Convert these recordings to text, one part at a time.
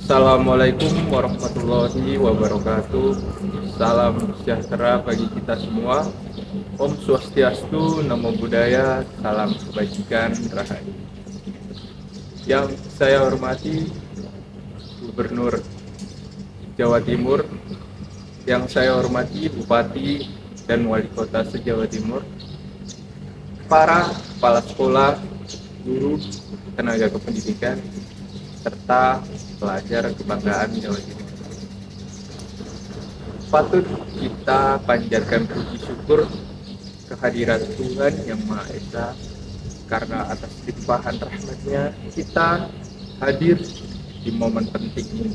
Assalamualaikum warahmatullahi wabarakatuh. Salam sejahtera bagi kita semua. Om Swastiastu, Namo Buddhaya, salam kebajikan, rahayu. Yang saya hormati Gubernur Jawa Timur, yang saya hormati Bupati dan Wali Kota se-Jawa Timur, para kepala sekolah, guru, tenaga kependidikan, serta pelajar kebanggaan Jawa Timur. Patut kita panjatkan puji syukur kehadiran Tuhan Yang Maha Esa, karena atas limpahan rahmat-Nya kita hadir di momen penting ini.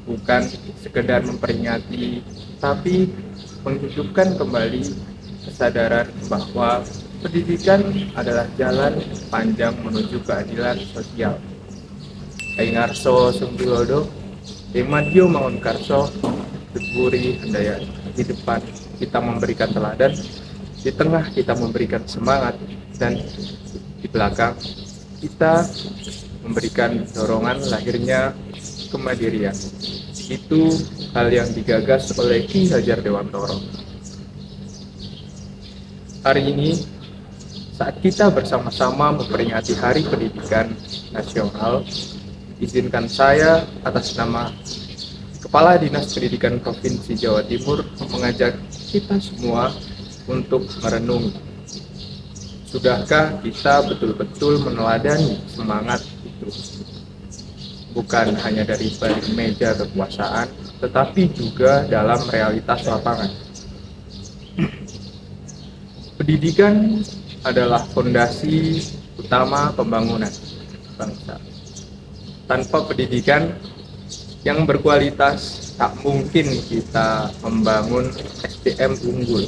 Bukan sekedar memperingati, tapi menghidupkan kembali kesadaran bahwa pendidikan adalah jalan panjang menuju keadilan sosial. Aingarso Sunggulodo, Demadyo Mangunkarso, Deburi Handaya. Di depan kita memberikan teladan, di tengah kita memberikan semangat, dan di belakang kita memberikan dorongan lahirnya kemandirian. Itu hal yang digagas oleh Ki Hajar Dewantoro. Hari ini, saat kita bersama-sama memperingati Hari Pendidikan Nasional, izinkan saya atas nama Kepala Dinas Pendidikan Provinsi Jawa Timur mengajak kita semua untuk merenungi. Sudahkah kita betul-betul meneladani semangat itu? Bukan hanya dari balik meja kekuasaan, tetapi juga dalam realitas lapangan. Pendidikan adalah fondasi utama pembangunan bangsa. Tanpa pendidikan yang berkualitas, tak mungkin kita membangun SDM unggul,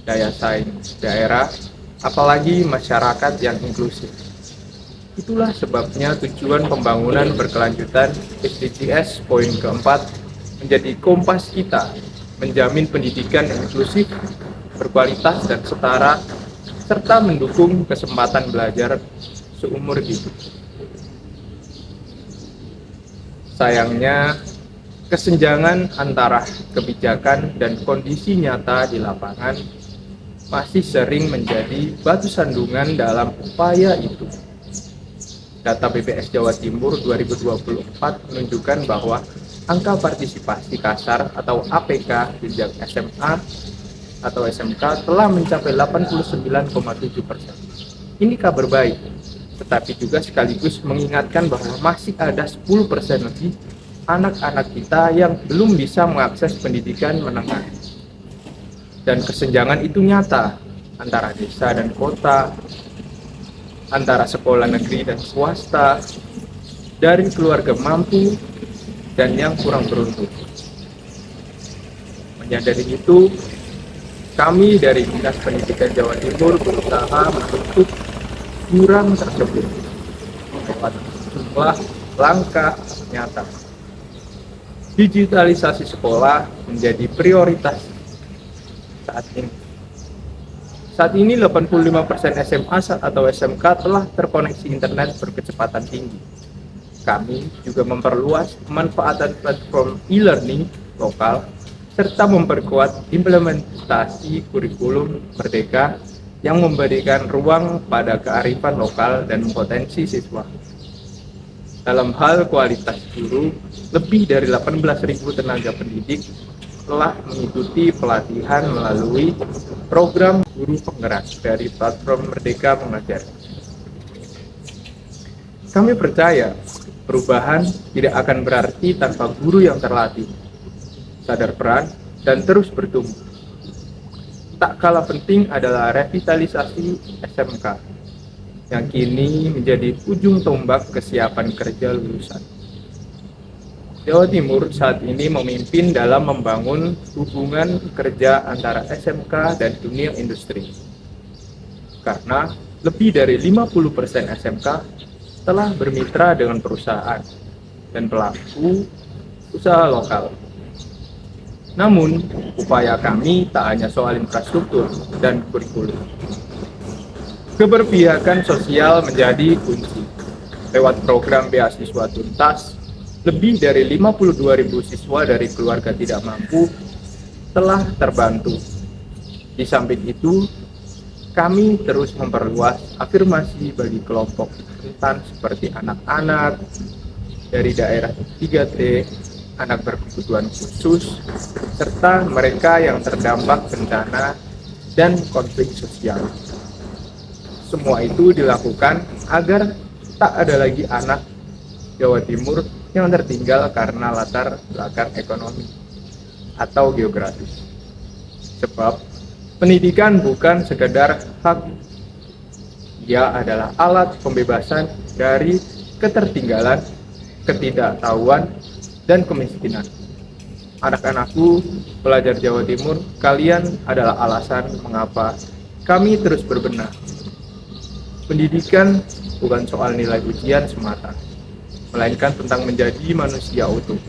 daya saing daerah, apalagi masyarakat yang inklusif. Itulah sebabnya tujuan pembangunan berkelanjutan SDGs poin keempat menjadi kompas kita, menjamin pendidikan inklusif, berkualitas dan setara, serta mendukung kesempatan belajar seumur hidup. Sayangnya, kesenjangan antara kebijakan dan kondisi nyata di lapangan masih sering menjadi batu sandungan dalam upaya itu. Data BPS Jawa Timur 2024 menunjukkan bahwa angka partisipasi kasar atau APK jenjang SMA atau SMK telah mencapai 89,7%. Ini kabar baik, tetapi juga sekaligus mengingatkan bahwa masih ada 10% lebih anak-anak kita yang belum bisa mengakses pendidikan menengah. Dan kesenjangan itu nyata antara desa dan kota, antara sekolah negeri dan swasta, dari keluarga mampu dan yang kurang beruntung. Menyadari itu, kami dari Dinas Pendidikan Jawa Timur berusaha membentuk jurang tersebut lewat sejumlah langkah nyata. Digitalisasi sekolah menjadi prioritas saat ini. Saat ini 85% SMA atau SMK telah terkoneksi internet berkecepatan tinggi. Kami juga memperluas pemanfaatan platform e-learning lokal serta memperkuat implementasi kurikulum Merdeka yang memberikan ruang pada kearifan lokal dan potensi siswa. Dalam hal kualitas guru, lebih dari 18.000 tenaga pendidik telah mengikuti pelatihan melalui program guru penggerak dari platform Merdeka Mengajar. Kami percaya perubahan tidak akan berarti tanpa guru yang terlatih, sadar peran, dan terus bertumbuh. Tak kalah penting adalah revitalisasi SMK yang kini menjadi ujung tombak kesiapan kerja lulusan. Jawa Timur saat ini memimpin dalam membangun hubungan kerja antara SMK dan dunia industri. Karena lebih dari 50% SMK telah bermitra dengan perusahaan dan pelaku usaha lokal. Namun, upaya kami tak hanya soal infrastruktur dan kurikulum. Keberpihakan sosial menjadi kunci. Lewat program beasiswa tuntas, lebih dari 52.000 siswa dari keluarga tidak mampu telah terbantu. Di samping itu, kami terus memperluas afirmasi bagi kelompok rentan seperti anak-anak dari daerah 3T, anak berkebutuhan khusus, serta mereka yang terdampak bencana dan konflik sosial. Semua itu dilakukan agar tak ada lagi anak Jawa Timur yang tertinggal karena latar belakang ekonomi atau geografis. Sebab pendidikan bukan sekedar hak, ia adalah alat pembebasan dari ketertinggalan, ketidaktahuan, dan kemiskinan. Anak-anakku, pelajar Jawa Timur, kalian adalah alasan mengapa kami terus berbenah. Pendidikan bukan soal nilai ujian semata, melainkan tentang menjadi manusia utuh,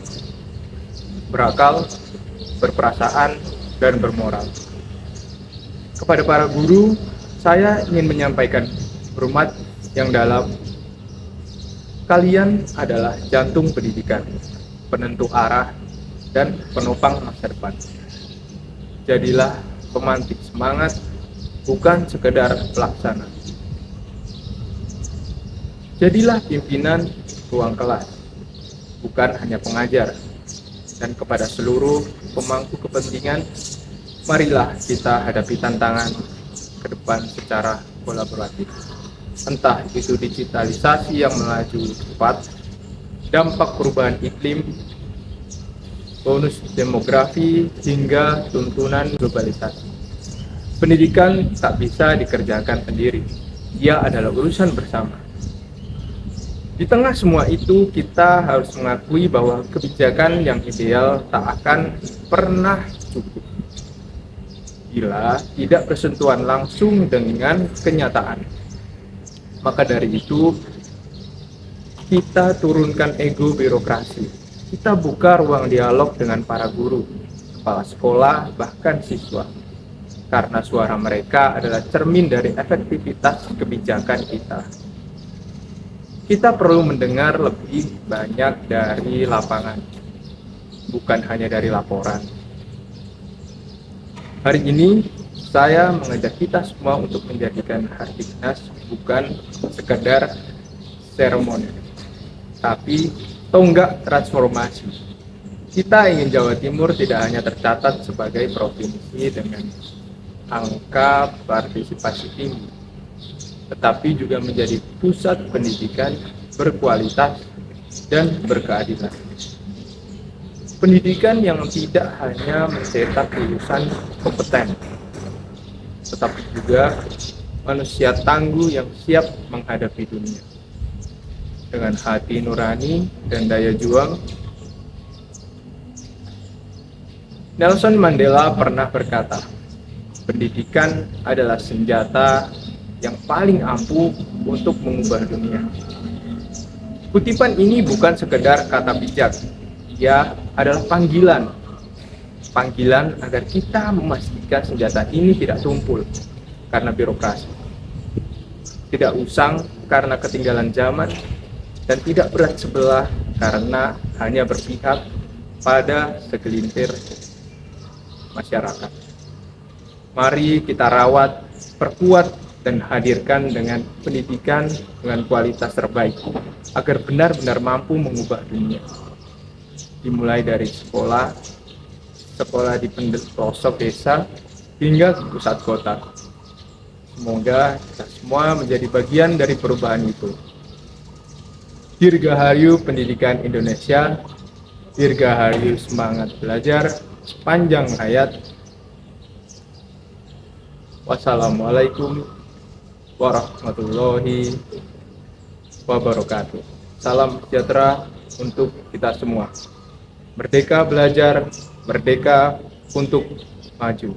berakal, berperasaan, dan bermoral. Kepada para guru, saya ingin menyampaikan hormat yang dalam. Kalian adalah jantung pendidikan, penentu arah, dan penopang masa depan. Jadilah pemantik semangat, bukan sekedar pelaksana. Jadilah pimpinan ruang kelas, bukan hanya pengajar. Dan kepada seluruh pemangku kepentingan, marilah kita hadapi tantangan ke depan secara kolaboratif. Entah itu digitalisasi yang melaju cepat, dampak perubahan iklim, bonus demografi, hingga tuntunan globalisasi. Pendidikan tak bisa dikerjakan sendiri, ia adalah urusan bersama. Di tengah semua itu, kita harus mengakui bahwa kebijakan yang ideal tak akan pernah cukup bila tidak bersentuhan langsung dengan kenyataan. Maka dari itu, kita turunkan ego birokrasi. Kita buka ruang dialog dengan para guru, kepala sekolah, bahkan siswa. Karena suara mereka adalah cermin dari efektivitas kebijakan kita. Kita perlu mendengar lebih banyak dari lapangan, bukan hanya dari laporan. Hari ini, saya mengajak kita semua untuk menjadikan Hardiknas bukan sekedar seremoni, tapi tonggak transformasi. Kita ingin Jawa Timur tidak hanya tercatat sebagai provinsi dengan angka partisipasi tinggi, tetapi juga menjadi pusat pendidikan berkualitas dan berkeadilan. Pendidikan yang tidak hanya mencetak lulusan kompeten, tetapi juga manusia tangguh yang siap menghadapi dunia. Dengan hati nurani dan daya juang, Nelson Mandela pernah berkata, pendidikan adalah senjata yang paling ampuh untuk mengubah dunia. Kutipan ini bukan sekedar kata bijak, ia adalah panggilan agar kita memastikan senjata ini tidak tumpul karena birokrasi, tidak usang karena ketinggalan zaman, dan tidak berat sebelah karena hanya berpihak pada segelintir masyarakat. Mari kita rawat, perkuat, dan hadirkan dengan pendidikan dengan kualitas terbaik agar benar-benar mampu mengubah dunia. Dimulai dari sekolah di pelosok desa hingga ke pusat kota. Semoga kita semua menjadi bagian dari perubahan itu. Dirgahayu Pendidikan Indonesia, Dirgahayu semangat belajar sepanjang hayat. Wassalamualaikum warahmatullahi wabarakatuh. Salam sejahtera untuk kita semua. Merdeka belajar, merdeka untuk maju.